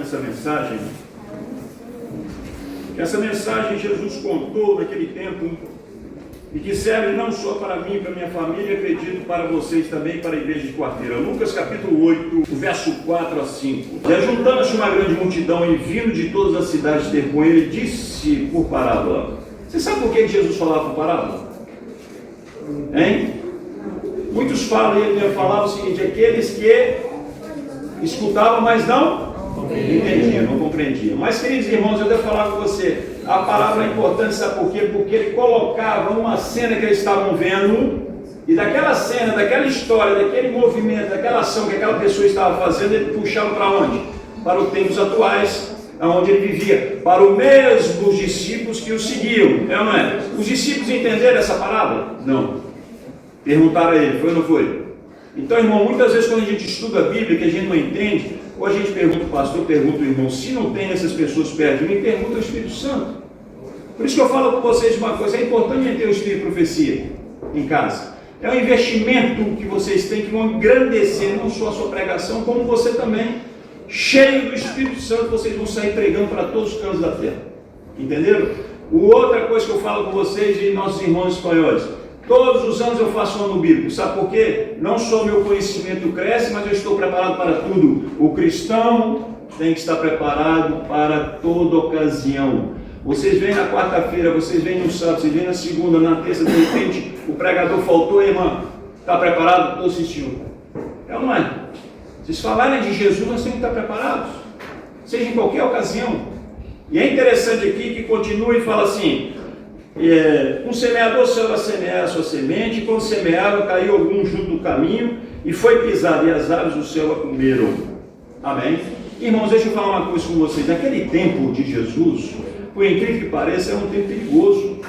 nessa mensagem, que essa mensagem Jesus contou naquele tempo e que serve não só para mim, para minha família, acredito para vocês também, para a igreja de Quarteira. Lucas capítulo 8, o verso 4 a 5. E ajuntando-se uma grande multidão e vindo de todas as cidades ter com ele, disse por parábola. Você sabe por que Jesus falava por parábola? Hein? Muitos falam, e ele falava o seguinte: aqueles que escutavam, mas não entendiam, não compreendiam. Mas, queridos irmãos, eu devo falar com você, a palavra é importante, sabe por quê? Porque ele colocava uma cena que eles estavam vendo, e daquela cena, daquela história, daquele movimento, daquela ação que aquela pessoa estava fazendo, ele puxava para onde? Para os tempos atuais, onde ele vivia, para o mesmo dos discípulos que o seguiam, é ou não é? Os discípulos entenderam essa palavra? Não. Perguntaram a ele, foi ou não foi? Então, irmão, muitas vezes quando a gente estuda a Bíblia, que a gente não entende, ou a gente pergunta o pastor, pergunta o irmão, se não tem essas pessoas perto de mim, pergunta ao Espírito Santo. Por isso que eu falo com vocês uma coisa, é importante ter o Espírito de profecia em casa. É um investimento que vocês têm, que vão engrandecer não só a sua pregação, como você também, cheio do Espírito Santo, vocês vão sair pregando para todos os cantos da terra. Entenderam? Outra coisa que eu falo com vocês e nossos irmãos espanhóis, todos os anos eu faço um ano bíblico, sabe por quê? Não só o meu conhecimento cresce, mas eu estou preparado para tudo. O cristão tem que estar preparado para toda ocasião. Vocês vêm na quarta-feira, vocês vêm no sábado, vocês vêm na segunda, na terça, de repente o pregador faltou, irmã, está preparado? Estou assistindo. É ou não é? Vocês falarem de Jesus, nós temos que estar preparados, seja em qualquer ocasião. E é interessante aqui que continua e fala assim: um semeador saiu a semear a sua semente, e quando semeava, caiu algum junto do caminho, e foi pisado, e as aves do céu a comeram. Amém? Irmãos, deixa eu falar uma coisa com vocês. Naquele tempo de Jesus, por incrível que pareça, era um tempo perigoso.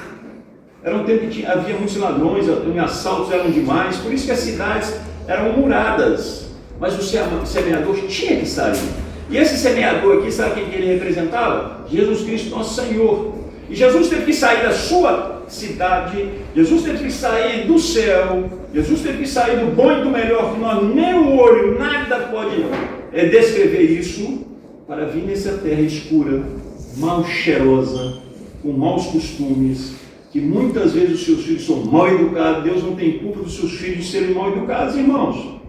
Era um tempo que havia muitos ladrões, assaltos eram demais, por isso que as cidades eram muradas. Mas o semeador tinha que sair. E esse semeador aqui, sabe quem ele representava? Jesus Cristo, nosso Senhor. E Jesus teve que sair da sua cidade, Jesus teve que sair do céu, Jesus teve que sair do bom e do melhor, que nós nem o olho, nada pode descrever isso, para vir nessa terra escura, mal cheirosa, com maus costumes, que muitas vezes os seus filhos são mal educados. Deus não tem culpa dos seus filhos de serem mal educados, irmãos.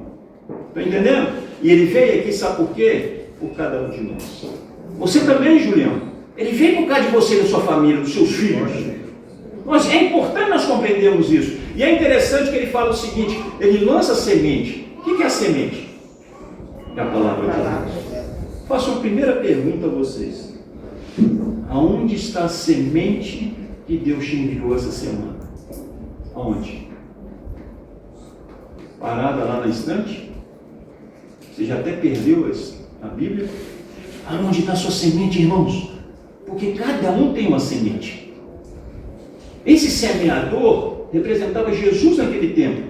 Estão entendendo? E ele veio aqui, sabe por quê? Por cada um de nós. Você também, Julião. Ele veio por causa de você, da sua família, dos seus filhos. É importante nós compreendermos isso. E é interessante que ele fala o seguinte: ele lança a semente. O que é a semente? É a palavra de Deus. Faço uma primeira pergunta a vocês: aonde está a semente que Deus te enviou essa semana? Aonde? Parada lá na estante? Você já até perdeu a Bíblia? Aonde está a sua semente, irmãos? Porque cada um tem uma semente. Esse semeador representava Jesus naquele tempo.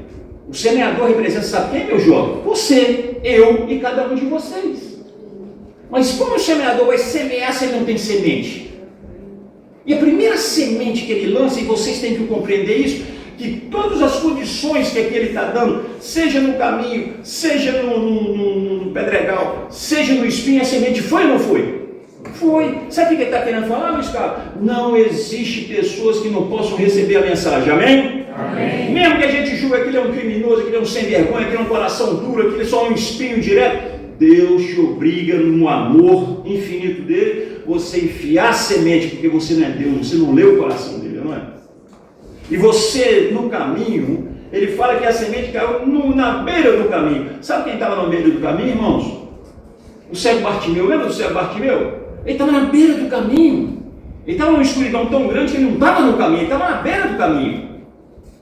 O semeador representa, sabe quem, meu jovem? Você, eu e cada um de vocês. Mas como o semeador vai semear se ele não tem semente? E a primeira semente que ele lança, e vocês têm que compreender isso, que todas as condições que aqui ele está dando, seja no caminho, seja no pedregal, seja no espinho, a semente foi ou não foi? Foi. Sabe o que ele está querendo falar, Luiz Carlos? Não existe pessoas que não possam receber a mensagem, amém? Amém. Mesmo que a gente julgue que ele é um criminoso, que ele é um sem vergonha, que ele é um coração duro, que ele é só um espinho direto, Deus te obriga, no amor infinito dele, você enfiar a semente, porque você não é Deus, você não leu o coração dele, não é? E você, no caminho, ele fala que a semente caiu na beira do caminho. Sabe quem estava na beira do caminho, irmãos? O cego Bartimeu. Lembra do cego Bartimeu? Ele estava na beira do caminho. Ele estava numa escuridão tão grande que ele não estava no caminho, ele estava na beira do caminho.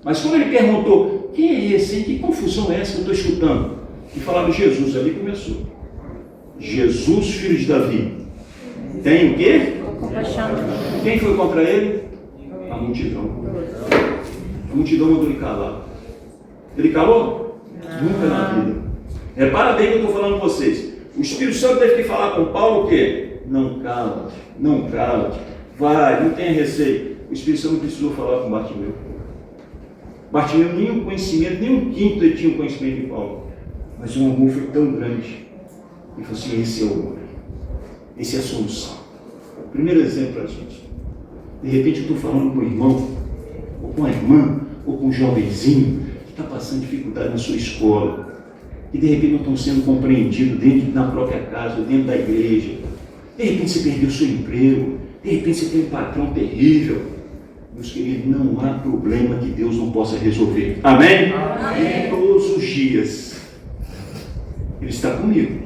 Mas quando ele perguntou: quem é esse, hein? Que confusão é essa que eu estou escutando? E falava Jesus, ali começou. Jesus, filho de Davi. Tem o quê? Quem foi contra ele? A multidão. A multidão mandou ele calar. Ele calou? Nunca na vida. Repara bem o que eu estou falando com vocês. O Espírito Santo teve que falar com Paulo o quê? Não cala, não cala, vai, não tenha receio. O Espírito Santo não precisou falar com Bartimeu. Bartimeu nenhum conhecimento, nem um quinto ele tinha um conhecimento de Paulo. Mas o amor foi tão grande. Ele falou assim: esse é o homem. Essa é a solução. Primeiro exemplo para a gente. De repente eu estou falando com o irmão, ou com a irmã, ou com um jovenzinho que está passando dificuldade na sua escola, que de repente não estão sendo compreendidos dentro da própria casa, dentro da igreja. De repente você perdeu o seu emprego, de repente você tem um patrão terrível. Meus queridos, não há problema que Deus não possa resolver. Amém? Amém. E todos os dias Ele está comigo,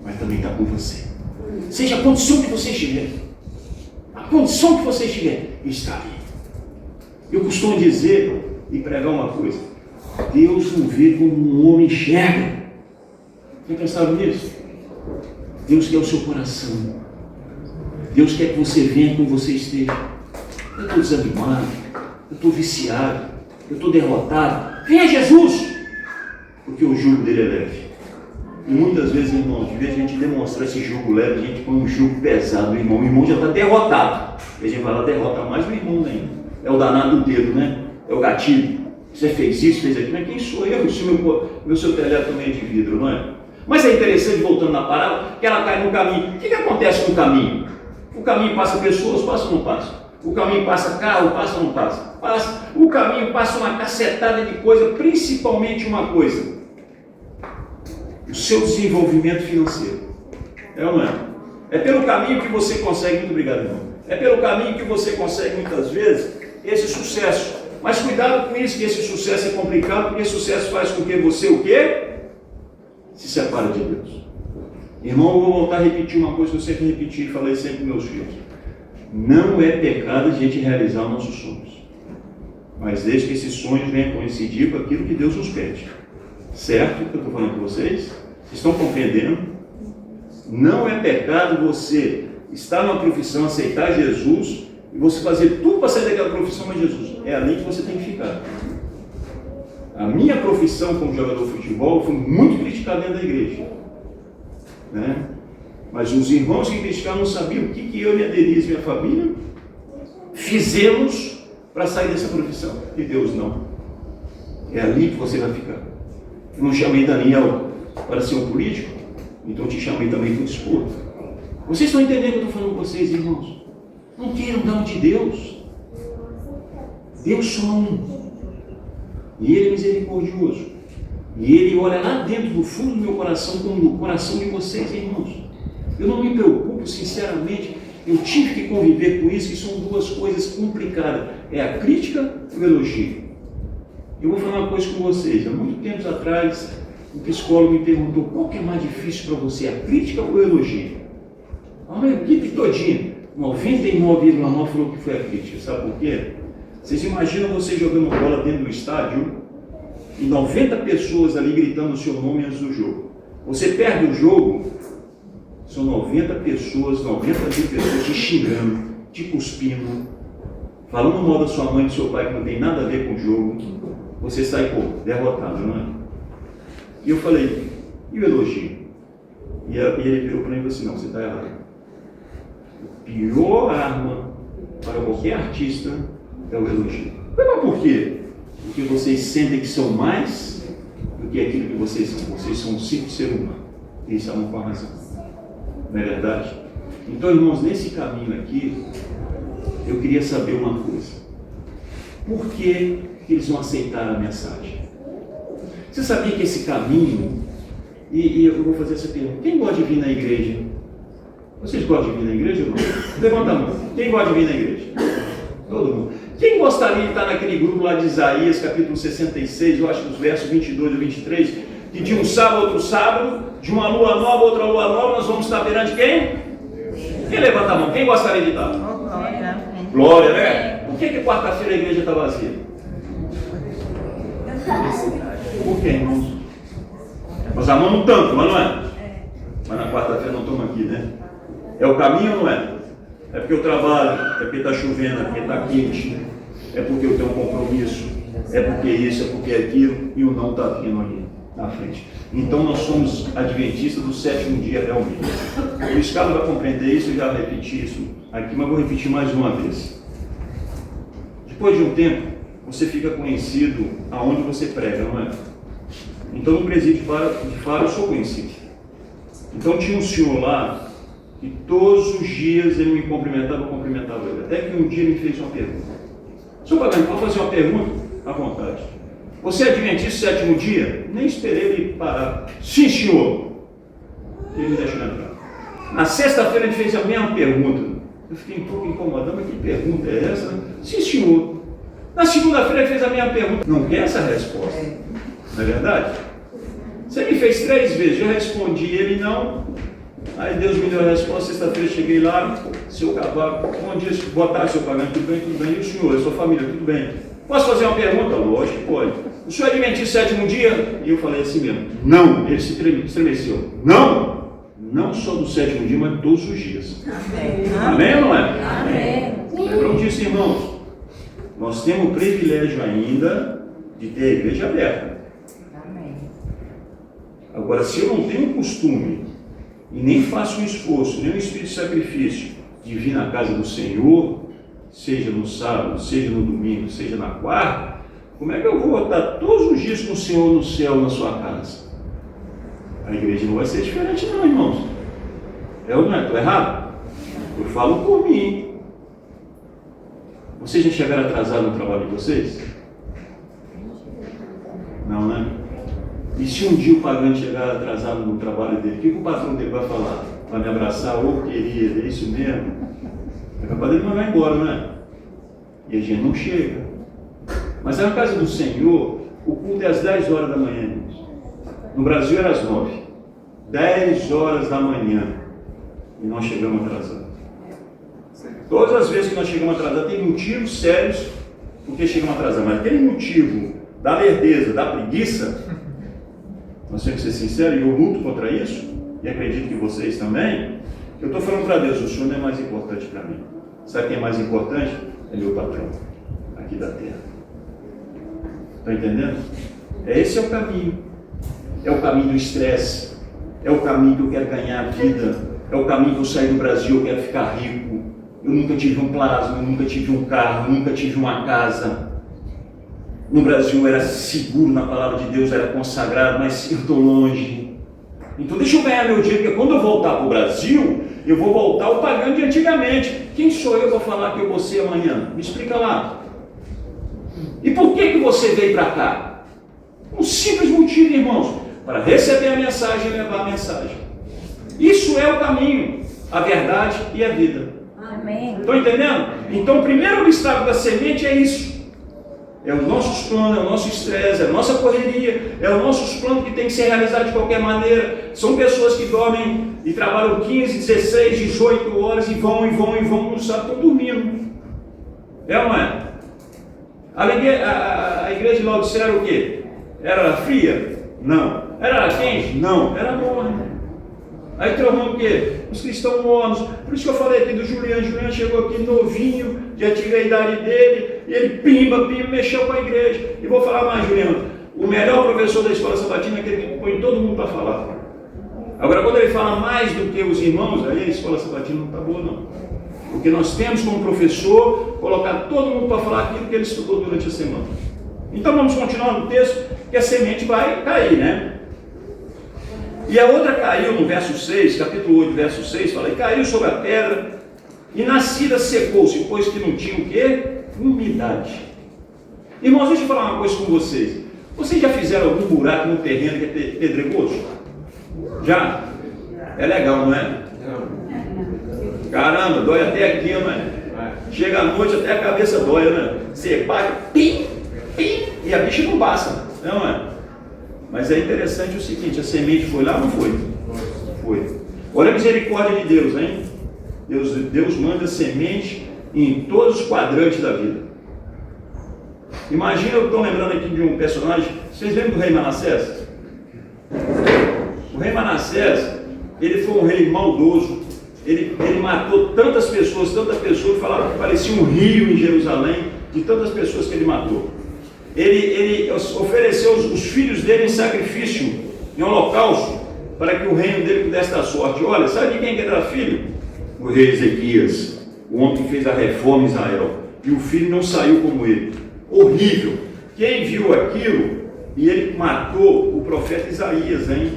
mas também está com você. Seja a condição que você estiver, a condição que você estiver, Ele está ali. Eu costumo dizer e pregar uma coisa: Deus não vê como um homem enxerga. Já pensaram nisso? Deus quer o seu coração. Deus quer que você venha como você esteja. Eu estou desanimado, eu estou viciado, eu estou derrotado. Venha Jesus, porque o jugo dele é leve. E muitas vezes, irmãos, de vez a gente demonstrar esse jugo leve, a gente põe um jugo pesado no irmão. O irmão já está derrotado. A gente vai lá, derrota mais o irmão ainda. É o danado do dedo, né? É o gatilho. Você fez isso, fez aquilo. Mas quem sou eu? Se meu seu telhado também é de vidro, não é? Mas é interessante, voltando na parábola, que ela cai no caminho. O que acontece com o caminho? O caminho passa pessoas, passa ou não passa? O caminho passa carro, passa ou não passa? Passa. O caminho passa uma cacetada de coisa, principalmente uma coisa: o seu desenvolvimento financeiro. É ou não é? É pelo caminho que você consegue, muito obrigado, irmão. É pelo caminho que você consegue, muitas vezes, esse sucesso. Mas cuidado com isso, que esse sucesso é complicado, porque esse sucesso faz com que você, o quê? Se separe de Deus. Irmão, eu vou voltar a repetir uma coisa que eu sempre repeti e falei sempre com meus filhos. Não é pecado a gente realizar nossos sonhos, mas desde que esses sonhos venham coincidir com aquilo que Deus nos pede. Certo? O que eu estou falando com vocês? Vocês estão compreendendo? Não é pecado você estar numa profissão, aceitar Jesus e você fazer tudo para sair daquela profissão, mas Jesus, é ali que você tem que ficar. A minha profissão como jogador de futebol foi muito criticada dentro da igreja, né? Mas os irmãos que criticaram não sabiam o que eu, minha Denise e minha família fizemos para sair dessa profissão. E Deus não. É ali que você vai ficar. Eu não chamei Daniel para ser um político, então te chamei também para o desporto. Vocês estão entendendo o que eu estou falando com vocês, irmãos? Não queiram dar de Deus. Deus só um. E Ele é misericordioso. E Ele olha lá dentro do fundo do meu coração, como no coração de vocês, irmãos. Eu não me preocupo, sinceramente. Eu tive que conviver com isso, que são duas coisas complicadas. É a crítica e o elogio. Eu vou falar uma coisa com vocês. Há muito tempo atrás, um psicólogo me perguntou: qual que é mais difícil para você, a crítica ou o elogio? A equipe todinha, 99,9% falou que foi a crítica. Sabe por quê? Vocês imaginam você jogando bola dentro do estádio e 90 pessoas ali gritando o seu nome antes do jogo. Você perde o jogo, são 90 pessoas, 90 mil pessoas te xingando, te cuspindo, falando mal da sua mãe e do seu pai que não tem nada a ver com o jogo. Você sai, derrotado, não é? E eu falei: e o elogio? E ele virou para mim e falou assim: não, você está errado. A pior arma para qualquer artista é o elogio. Mas por quê? Porque vocês sentem que são mais do que aquilo que vocês são. Vocês são um simples ser humano. E isso é uma razão. Não é verdade? Então, irmãos, nesse caminho aqui, eu queria saber uma coisa: por que eles não aceitaram a mensagem? Você sabia que esse caminho, e eu vou fazer essa pergunta: quem gosta de vir na igreja? Vocês gostam de vir na igreja ou não? Levanta a mão. Quem gosta de vir na igreja? Todo mundo. Quem gostaria de estar naquele grupo lá de Isaías, capítulo 66, eu acho que os versos 22 e 23, que de um sábado, outro sábado, de uma lua nova, outra lua nova, nós vamos estar perante quem? Quem levanta a mão? Quem gostaria de estar? Glória, né? Por que quarta-feira a igreja está vazia? Por quê, irmãos? Nós amamos tanto, mas não é? Mas na quarta-feira não estamos aqui, né? É o caminho ou não é? É porque eu trabalho, é porque está chovendo, é porque está quente, é porque eu tenho um compromisso, é porque isso, é porque aquilo, e o não está vindo ali na frente. Então nós somos adventistas do sétimo dia realmente. O Escalo vai compreender isso, eu já repeti isso aqui, mas vou repetir mais uma vez. Depois de um tempo, você fica conhecido aonde você prega, não é? Então no presídio de Faro eu sou conhecido. Então tinha um senhor lá que todos os dias ele me cumprimentava, eu cumprimentava ele. Até que um dia ele me fez uma pergunta. Senhor Pagani, pode fazer uma pergunta? À vontade. Você é adventista do sétimo dia? Nem esperei ele parar. Sim, senhor. Ele me deixou entrar. Na sexta-feira ele fez a mesma pergunta. Eu fiquei um pouco incomodado, mas que pergunta é essa? Sim, senhor. Na segunda-feira ele fez a mesma pergunta. Não quer essa resposta? Não é verdade? Você me fez 3 vezes, eu respondi, ele não. Aí Deus me deu a resposta, sexta-feira cheguei lá, seu cavalo, bom dia, boa tarde, seu Pagani, tudo bem? E o senhor, a sua família, tudo bem? Posso fazer uma pergunta? Lógico que pode. O senhor é adventista do sétimo dia? E eu falei assim mesmo, não. Ele se estremeceu. Não! Não só do sétimo dia, mas todos os dias. Amém. Amém ou não é? Amém. Lembram disso, irmãos? Nós temos o privilégio ainda de ter a igreja aberta. Amém. Agora, se eu não tenho o costume e nem faço um esforço, nem um espírito de sacrifício de vir na casa do Senhor, seja no sábado, seja no domingo, seja na quarta, como é que eu vou estar todos os dias com o Senhor no céu, na sua casa? A igreja não vai ser diferente não, irmãos. É ou não é? Estou errado? Eu falo por mim. Vocês já chegaram atrasados no trabalho de vocês? Não, né? E se um dia o Pagani chegar atrasado no trabalho dele, o que o patrão dele vai falar? Vai me abraçar? Ô, querido, é isso mesmo? É capaz dele mandar embora, não é? E a gente não chega. Mas na casa do Senhor, o culto é às 10 horas da manhã, irmãos. No Brasil era às 9. 10 horas da manhã. E nós chegamos atrasados. Todas as vezes que nós chegamos atrasados, tem motivos sérios porque chegamos atrasados. Mas aquele motivo da lerdeza, da preguiça, nós temos que ser sinceros, e eu luto contra isso, e acredito que vocês também. Eu estou falando para Deus, o Senhor não é mais importante para mim. Sabe quem é mais importante? É meu patrão, aqui da terra. Está entendendo? Esse é o caminho. É o caminho do estresse. É o caminho que eu quero ganhar a vida. É o caminho que eu sair do Brasil, eu quero ficar rico. Eu nunca tive um plasma, eu nunca tive um carro, eu nunca tive uma casa. No Brasil eu era seguro na palavra de Deus, era consagrado, mas eu estou longe. Então deixa eu ganhar meu dinheiro, porque quando eu voltar para o Brasil, eu vou voltar ao Pagani de antigamente. Quem sou eu para falar que eu vou ser amanhã? Me explica lá. E por que você veio para cá? Um simples motivo, irmãos, para receber a mensagem e levar a mensagem. Isso é o caminho, a verdade e a vida. Amém. Estão entendendo? Então o primeiro obstáculo da semente é isso. É os nossos planos, é o nosso estresse, é a nossa correria, é os nossos planos que tem que ser realizados de qualquer maneira. São pessoas que dormem e trabalham 15, 16, 18 horas e vão, não sabem, estão dormindo. É ou não é? A igreja de Laodiceia era o quê? Era fria? Não. Era quente? Não. Era morna. Aí tornou o quê? Os cristãos mornos. Por isso que eu falei aqui do Juliano. Juliano chegou aqui novinho, já tive a idade dele, e ele pimba, mexeu com a igreja. E vou falar mais, Juliano. O melhor professor da escola sabatina é aquele que põe todo mundo para falar. Agora, quando ele fala mais do que os irmãos, aí a escola sabatina não está boa, não. Porque nós temos como professor colocar todo mundo para falar aquilo que ele estudou durante a semana. Então vamos continuar no texto, que a semente vai cair, né? E a outra caiu no verso 6, capítulo 8, verso 6, fala, e caiu sobre a pedra, e nascida secou-se, pois que não tinha o quê? Umidade. Irmãos, deixa eu falar uma coisa com vocês. Vocês já fizeram algum buraco no terreno que é pedregoso? Já? É legal, não é? Caramba, dói até aqui, não é? Chega à noite, até a cabeça dói, né? Você bate, pim, pim, e a bicha não passa, não é? Mas é interessante o seguinte, a semente foi lá ou não foi? Foi. Olha a misericórdia de Deus, hein? Deus manda semente em todos os quadrantes da vida. Imagina, eu estou lembrando aqui de um personagem, vocês lembram do rei Manassés? O rei Manassés, ele foi um rei maldoso, ele matou tantas pessoas que falavam que parecia um rio em Jerusalém, de tantas pessoas que ele matou. Ele ofereceu os filhos dele em sacrifício, em holocausto, para que o reino dele pudesse dar sorte. Olha, sabe de quem que era filho? O rei Ezequias, o homem que fez a reforma em Israel. E o filho não saiu como ele. Horrível. Quem viu aquilo, e ele matou o profeta Isaías, hein?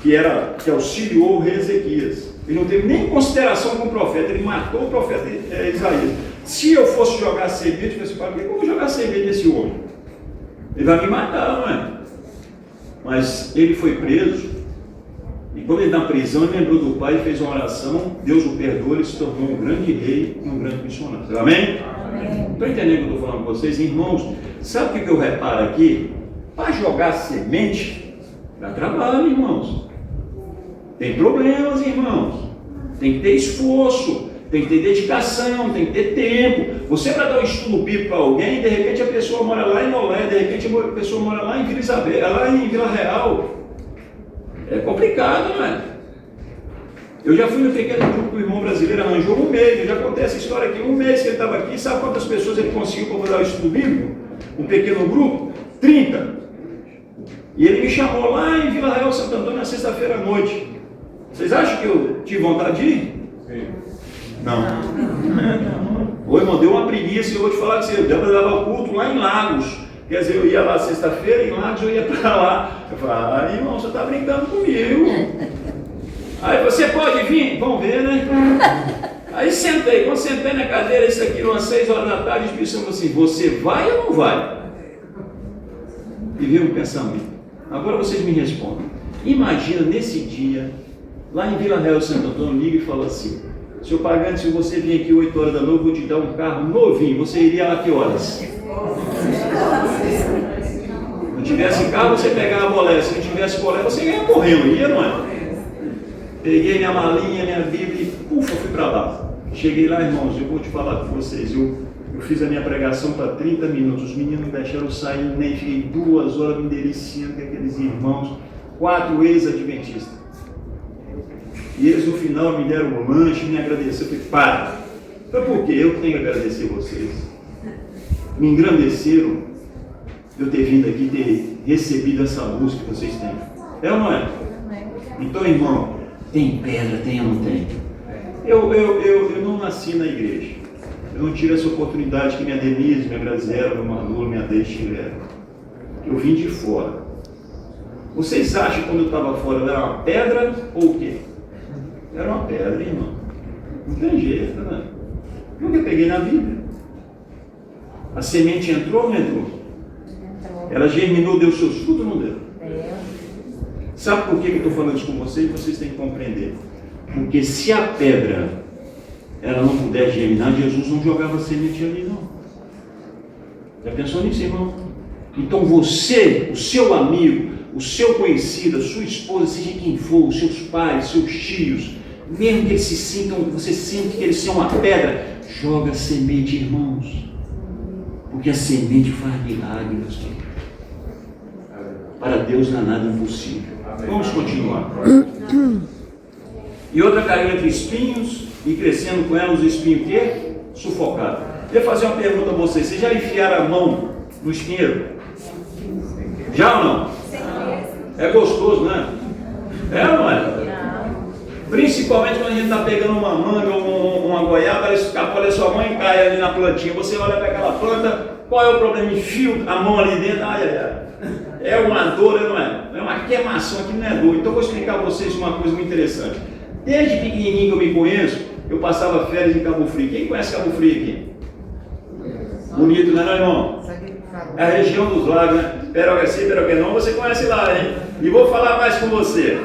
Que auxiliou o rei Ezequias. Ele não teve nem consideração com o profeta, ele matou o profeta Isaías. Se eu fosse jogar semente, eu falei, por que eu vou jogar semente nesse homem? Ele vai me matar, não é? Mas ele foi preso, e quando ele na prisão, ele lembrou do pai e fez uma oração, Deus o perdoou, ele se tornou um grande rei e um grande missionário. Amém? Estou entendendo o que eu estou falando com vocês? Irmãos, sabe o que eu reparo aqui? Para jogar semente, dá trabalho, irmãos. Tem problemas, irmãos. Tem que ter esforço, tem que ter dedicação, tem que ter tempo. Você para dar um estudo bíblico para alguém, de repente a pessoa mora lá em Olé, de repente a pessoa mora lá em Vila Isabel, lá em Vila Real. É complicado, não é? Eu já fui no pequeno grupo que o irmão brasileiro arranjou um mês, eu já contei essa história aqui, um mês que ele estava aqui, sabe quantas pessoas ele conseguiu para dar o estudo bíblico? Um pequeno grupo? 30. E ele me chamou lá em Vila Real, Santo Antônio, na sexta-feira à noite. Vocês acham que eu tive vontade de ir? Sim. Não. Ô irmão, deu uma preguiça, eu vou te falar que você dava culto lá em Lagos. Quer dizer, eu ia lá sexta-feira, em Lagos eu ia para lá. Eu falei, irmão, você está brincando comigo. Aí você pode vir? Vamos ver, né? Aí sentei, quando sentei na cadeira, isso aqui, umas 6 horas da tarde, o Espírito Santo falou assim, você vai ou não vai? E veio um pensamento. Agora vocês me respondem. Imagina nesse dia, lá em Vila Real, Santo Antônio, liga e fala assim, seu pagante, se você vir aqui 8 horas da noite, eu vou te dar um carro novinho, você iria lá que horas? Se não tivesse carro, você pegava a bolé, se não tivesse bolé, você ia correndo, ia, não é? Peguei minha malinha, minha Bíblia e ufa, fui para lá. Cheguei lá, irmãos, eu vou te falar com vocês, eu fiz a minha pregação para 30 minutos, os meninos me deixaram sair, nem fiquei 2 horas me deliciando com aqueles irmãos, 4 ex-adventistas. E eles no final me deram um lanche, me agradeceram. Eu falei, para. Então por quê? Eu tenho que agradecer vocês. Me engrandeceram de eu ter vindo aqui, ter recebido essa luz que vocês têm. É ou não é? Então, irmão, tem pedra, tem ou não tem? Eu não nasci na igreja. Eu não tive essa oportunidade que minha Denise, minha Graziela, meu Manolo, minha Deise tiveram. Eu vim de fora. Vocês acham que quando eu estava fora era uma pedra ou o quê? Era uma pedra, irmão. Não tem jeito, né? Nunca peguei na Bíblia. A semente entrou ou não entrou? Ela germinou, deu seus frutos ou não deu? Sabe por que eu estou falando isso com vocês? Vocês têm que compreender. Porque se a pedra ela não puder germinar, Jesus não jogava semente ali, não. Já pensou nisso, irmão? Então você, o seu amigo, o seu conhecido, a sua esposa, seja quem for, os seus pais, seus tios, mesmo que eles se sintam, você sente que eles são uma pedra, joga semente, irmãos. Porque a semente faz milagre, meus queridos. Para Deus não há nada impossível. Vamos continuar. E outra caiu entre espinhos, e crescendo com ela os espinhos quê? Sufocados. Eu ia fazer uma pergunta a vocês. Vocês já enfiaram a mão no espinheiro? Já ou não? É gostoso, né? É ou não é? Principalmente quando a gente está pegando uma manga ou uma goiaba, ela escapa da sua mãe e cai ali na plantinha. Você olha para aquela planta, qual é o problema? Enfio a mão ali dentro, ai, ai, ai. É uma dor, não é? É uma queimação aqui, não é dor. Então eu vou explicar a vocês uma coisa muito interessante. Desde pequenininho que eu me conheço, eu passava férias em Cabo Frio. Quem conhece Cabo Frio aqui? Bonito, não é, irmão? É a região dos lagos, né? Perogaci, Peroguenon, você conhece lá, hein? E vou falar mais com você.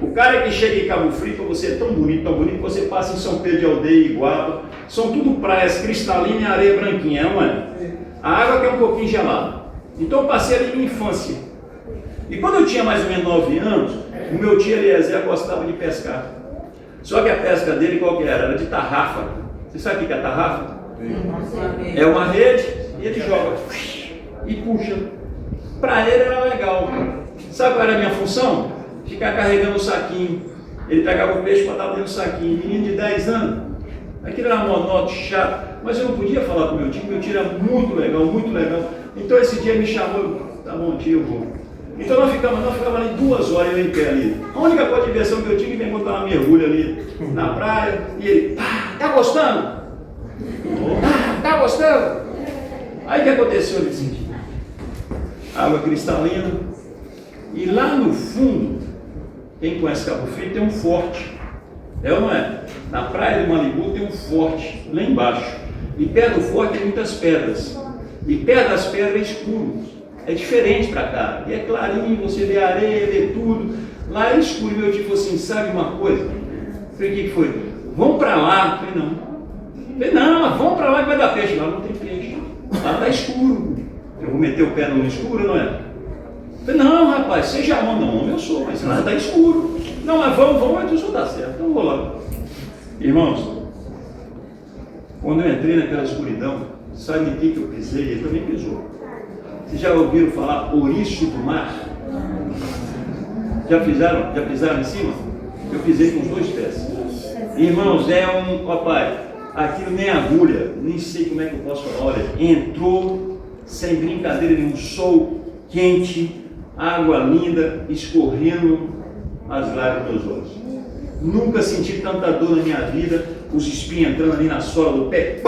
O cara que chega em Cabo Frio, para você é tão bonito, que você passa em São Pedro de Aldeia e Iguaba. São tudo praias cristalinas e areia branquinha, não é? A água que é um pouquinho gelada. Então eu passei ali minha infância. E quando eu tinha mais ou menos 9 anos, o meu tio Eliezer gostava de pescar. Só que a pesca dele qual que era? Era de tarrafa. Você sabe o que é tarrafa? É uma rede e ele joga e puxa. Para ele era legal. Sabe qual era a minha função? Ficar carregando o saquinho. Ele pegava o peixe e botava dentro do saquinho. Menino de 10 anos. Aquilo era monótono, chato. Mas eu não podia falar com meu tio era muito legal, muito legal. Então esse dia me chamou, tá bom tio, eu vou. Então nós ficamos ali 2 horas eu em pé ali. A única coisa de diversão que eu tive foi botar uma mergulha ali na praia. E ele, tá gostando? Tá gostando? Aí o que aconteceu? Ele disse, água cristalina. E lá no fundo, quem conhece Cabo Frio tem um forte. É ou não é? Na praia do Malibu tem um forte lá embaixo. E perto do forte tem muitas pedras. E perto das pedras é escuro. É diferente para cá. E é clarinho, você vê a areia, vê tudo. Lá é escuro. Meu tio falou assim, sabe uma coisa? Eu falei, o que foi? Vamos para lá. Eu falei, não. Eu falei, não, mas vamos para lá que vai dar peixe. Lá não tem peixe. Lá está escuro. Eu vou meter o pé no escuro, não é? Eu falei, não, rapaz, seja homem, não, homem eu sou, mas lá está escuro. Não, mas vamos, mas tu só dá certo. Então vou lá. Irmãos, quando eu entrei naquela escuridão, sabe em que eu pisei? Ele também pisou. Vocês já ouviram falar ouriço do mar? Já pisaram em cima? Eu pisei com os 2 pés. Irmãos, é um, papai, aquilo nem agulha, nem sei como é que eu posso falar. Olha, entrou sem brincadeira nenhum, sol quente, água linda, escorrendo as lágrimas dos meus olhos. Nunca senti tanta dor na minha vida, os espinhos entrando ali na sola do pé.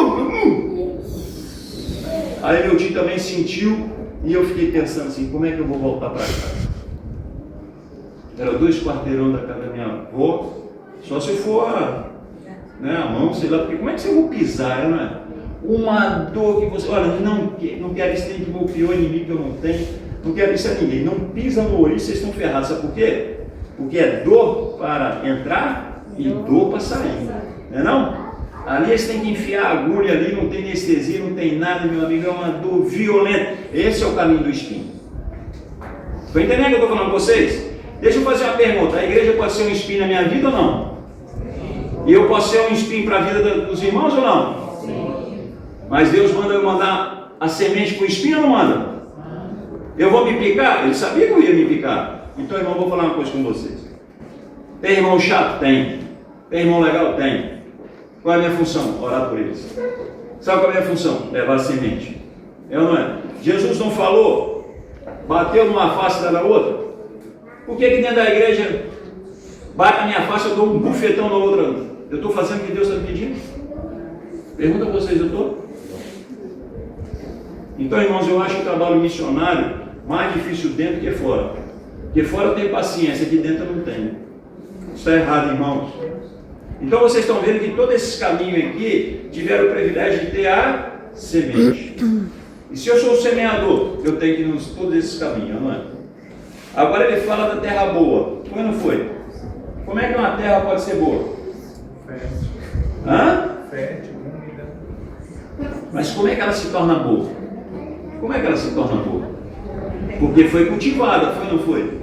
Aí meu tio também sentiu e eu fiquei pensando assim, como é que eu vou voltar para casa? Era 2 quarteirão da casa da minha avó, só se eu for a mão, sei lá, porque como é que você vai pisar, não é? Uma dor que você, olha, não quero isso nem que o pior inimigo que eu não tenho, não quero isso a ninguém, não pisa no ouriço, vocês estão ferrados, sabe por quê? Porque é dor para entrar e dor para sair, não é não? Ali eles têm que enfiar a agulha ali, não tem anestesia, não tem nada, meu amigo, é uma dor violenta. Esse é o caminho do espinho. Estão entendendo o que eu estou falando com vocês? Deixa eu fazer uma pergunta, a igreja pode ser um espinho na minha vida ou não? E eu posso ser um espinho para a vida dos irmãos ou não? Sim. Mas Deus manda eu mandar a semente com o espinho ou não manda? Eu vou me picar? Ele sabia que eu ia me picar. Então, irmão, vou falar uma coisa com vocês. Tem irmão chato? Tem. Tem irmão legal? Tem. Qual é a minha função? Orar por eles. Sabe qual é a minha função? Levar a semente. É ou não é? Jesus não falou? Bateu numa face da outra? Por que dentro da igreja bate na minha face, eu dou um bufetão na outra? Eu estou fazendo o que Deus está me pedindo? Pergunta a vocês, eu estou? Então, irmãos, eu acho o trabalho missionário mais difícil dentro que fora. Porque fora eu tenho paciência, aqui dentro eu não tenho. Isso está errado, irmãos. Então vocês estão vendo que todos esses caminhos aqui tiveram o privilégio de ter a semente. E se eu sou o semeador, eu tenho que ir nos todos esses caminhos, não é? Agora ele fala da terra boa. Foi ou não foi? Como é que uma terra pode ser boa? Fértil. Hã? Fértil, úmida. Mas como é que ela se torna boa? Como é que ela se torna boa? Porque foi cultivada, foi ou não foi?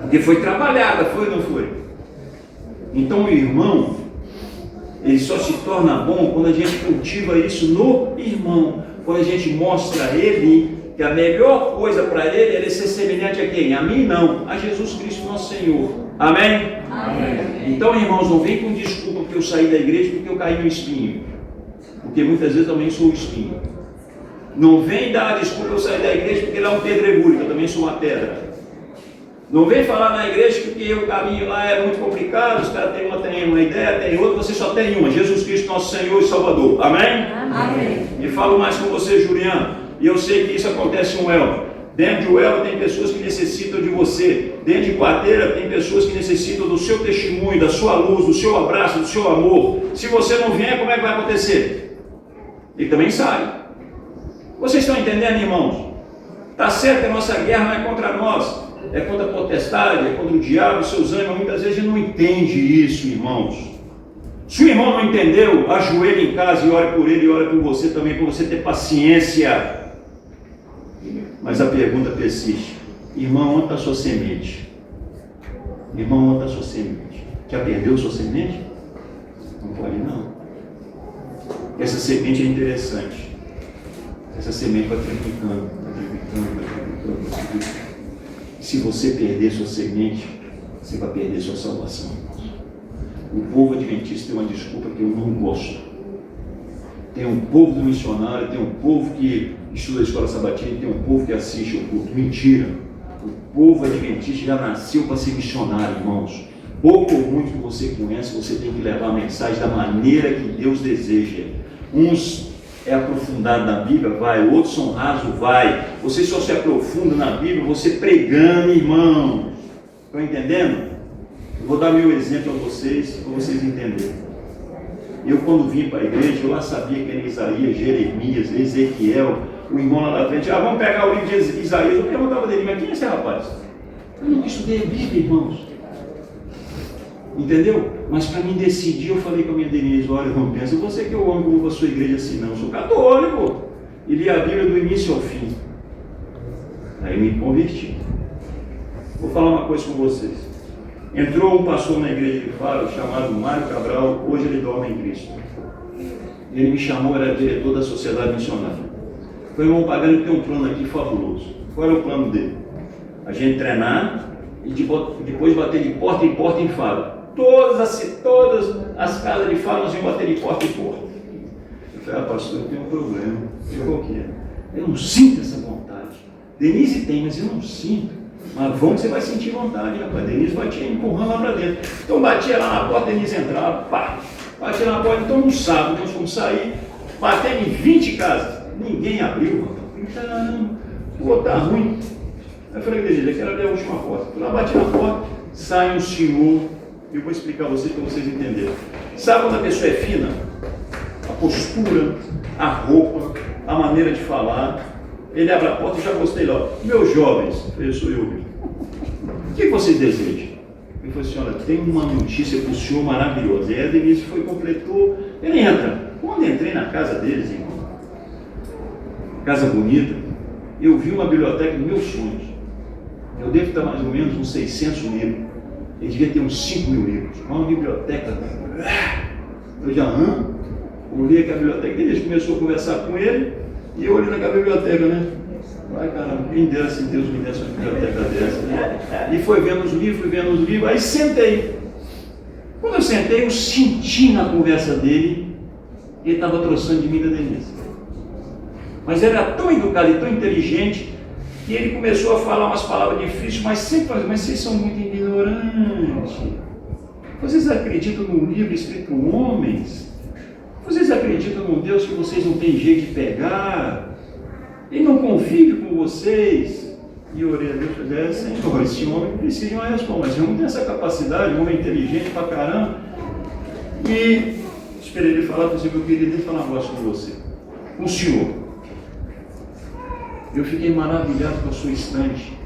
Porque foi trabalhada, foi ou não foi? Então o irmão, ele só se torna bom quando a gente cultiva isso no irmão. Quando a gente mostra a ele que a melhor coisa para ele é ser semelhante a quem? A mim não, a Jesus Cristo nosso Senhor. Amém? Amém. Então, irmãos, não vem com desculpa porque eu saí da igreja porque eu caí no espinho. Porque muitas vezes também sou o espinho. Não vem dar desculpa eu sair da igreja porque lá é um pedregulho, que eu também sou uma pedra. Não vem falar na igreja que o caminho lá é muito complicado, os caras têm uma ideia, tem outra, você só tem uma, Jesus Cristo nosso Senhor e Salvador. Amém? Amém. E falo mais com você, Juliano, e eu sei que isso acontece com o Elmo. Dentro de Uelva tem pessoas que necessitam de você. Dentro de Quarteira tem pessoas que necessitam do seu testemunho, da sua luz, do seu abraço, do seu amor. Se você não vier, como é que vai acontecer? Ele também sai. Vocês estão entendendo, irmãos? Está certo que a nossa guerra não é contra nós, é contra a potestade, é contra o diabo e seus ânimos. Muitas vezes a gente não entende isso, irmãos. Se o irmão não entendeu, ajoelhe em casa e ore por ele e ore por você também, para você ter paciência. Mas a pergunta persiste: irmão, onde está a sua semente? Irmão, onde está a sua semente? Já perdeu sua semente? Não pode não. Essa semente é interessante. Essa semente vai triplificando. Se você perder sua semente, você vai perder sua salvação. O povo adventista tem uma desculpa que eu não gosto. Tem um povo do missionário, tem um povo que estuda a escola sabatina, tem um povo que assiste o culto. Mentira! O povo adventista já nasceu para ser missionário, irmãos. Pouco ou muito que você conhece, você tem que levar a mensagem da maneira que Deus deseja. Uns é aprofundado na Bíblia, vai, outros são rasos, vai. Você só se aprofunda na Bíblia, você pregando, irmão. Estão entendendo? Eu vou dar meu exemplo a vocês, para vocês entenderem. Eu, quando vim para a igreja, eu lá sabia que era Isaías, Jeremias, Ezequiel, o irmão lá na frente. Vamos pegar o livro de Isaías. Eu perguntava dele, mas quem é esse rapaz? Eu nunca estudei a Bíblia, irmãos. Entendeu? Mas para mim decidir, eu falei com a minha Denise, olha, não pensa, você que eu amo como a sua igreja assim, não. Eu sou católico. E li a Bíblia do início ao fim. Aí eu me converti. Vou falar uma coisa com vocês. Entrou um pastor na igreja de Faro, chamado Mário Cabral, hoje ele dorme em Cristo. Ele me chamou, era diretor da Sociedade Missionária. Foi, irmão Pagano, tem um plano aqui fabuloso. Qual era o plano dele? A gente treinar e depois bater de porta em porta em Faro. Todas as casas de Faro nós íamos bater de porta em porta. Eu falei, pastor, eu tenho um problema. Qual que é? Eu não sinto essa vontade. Denise tem, mas eu não sinto. Mas vamos que você vai sentir vontade, rapaz. Denise vai te empurrando lá para dentro. Então batia lá na porta, Denise entrava, pá. Batia na porta, então no sábado nós fomos sair, batemos em 20 casas. Ninguém abriu, rapaz. Caramba, pô, tá ruim. Aí eu falei, Denise, eu quero abrir a última porta. Eu lá bati na porta, sai um senhor, eu vou explicar a vocês para vocês entenderem. Sabe quando a pessoa é fina? A postura, a roupa, a maneira de falar. Ele abre a porta e já gostei lá. Meus jovens, eu sou eu. O que vocês desejam? Ele falou assim, olha, tem uma notícia para o senhor maravilhosa. E a Denise foi, completou. Ele entra. Quando entrei na casa deles, irmão, casa bonita, eu vi uma biblioteca dos meus sonhos. Eu devo estar mais ou menos uns 600 livros. Ele devia ter uns 5 mil livros. Uma biblioteca. Eu já olhei aquela biblioteca dele, começou a conversar com ele. E eu olhei naquela biblioteca, né? Ai, caramba, quem dera se Deus me desse uma biblioteca dessa, né? E foi vendo os livros, aí sentei. Quando eu sentei, eu senti na conversa dele que ele estava troçando de mim da Denise. Mas ele era tão educado e tão inteligente que ele começou a falar umas palavras difíceis, mas sempre falando, mas vocês são muito ignorantes. Vocês acreditam num livro escrito por homens? Vocês acreditam num Deus que vocês não têm jeito de pegar? Ele não convive com vocês? E eu orei a Deus e falei, Senhor, esse homem precisa de uma resposta, mas eu não tenho essa capacidade, um homem inteligente pra caramba. E esperei ele falar, por exemplo, eu queria falar um negócio com você. Com o senhor. Eu fiquei maravilhado com a sua estante.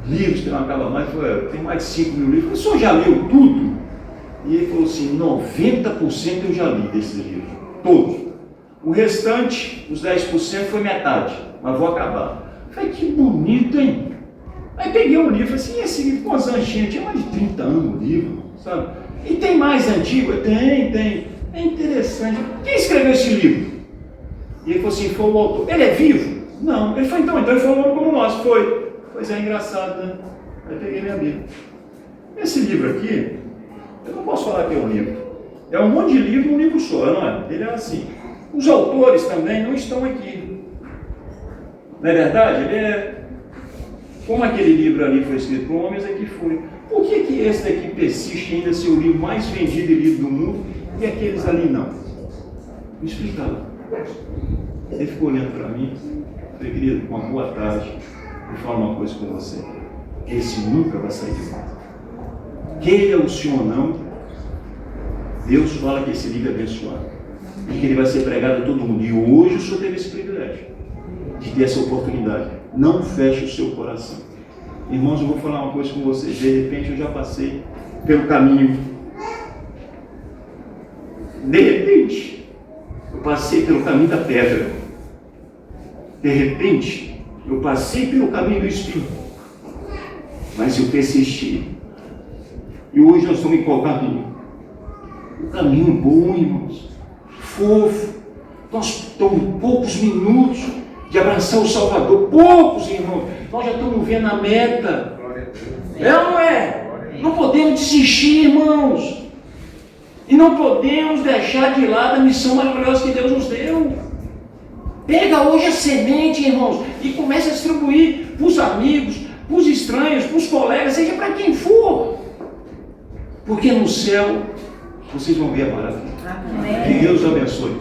Livros que não acaba mais, tem mais de 5 mil livros. O senhor já leu tudo? E ele falou assim, 90% eu já li desses livros, todos. O restante, os 10% foi metade, mas vou acabar. Eu falei, que bonito, hein? Aí peguei um livro, falei assim, esse livro, quantos anos tinha? Tinha mais de 30 anos o livro, sabe? E tem mais antigo? Tem. É interessante. Quem escreveu esse livro? E ele falou assim, foi o autor. Ele é vivo? Não. Ele falou, então ele foi um homem como nós. Foi. Pois é, engraçado, né? Aí peguei minha Bíblia. Esse livro aqui, eu não posso falar que é um livro. É um monte de livro num livro só, não é? Ele é assim. Os autores também não estão aqui. Não é verdade? Ele é... Como aquele livro ali foi escrito por homens, aqui foi. Por que esse daqui persiste ainda ser o livro mais vendido e lido do mundo e aqueles ali não? Me explica lá. Ele ficou olhando para mim. Falei, querido, uma boa tarde. Vou falar uma coisa com você. Esse nunca vai sair de lá. Queira o senhor ou não, Deus fala que esse livro é abençoado e que ele vai ser pregado a todo mundo. E hoje o senhor teve esse privilégio de ter essa oportunidade. Não feche o seu coração. Irmãos, eu vou falar uma coisa com vocês. De repente eu já passei pelo caminho. De repente, eu passei pelo caminho da pedra. De repente, eu passei pelo caminho do espinho. Mas eu persisti. E hoje nós estamos em qual caminho? O caminho bom, irmãos. Fofo. Nós estamos poucos minutos de abraçar o Salvador. Poucos, irmãos. Nós já estamos vendo a meta. É ou não é? Não podemos desistir, irmãos. E não podemos deixar de lado a missão maravilhosa que Deus nos deu. Pega hoje a semente, irmãos, e comece a distribuir para os amigos, para os estranhos, para os colegas, seja para quem for. Porque no céu vocês vão ver a maravilha. Amém. Que Deus abençoe.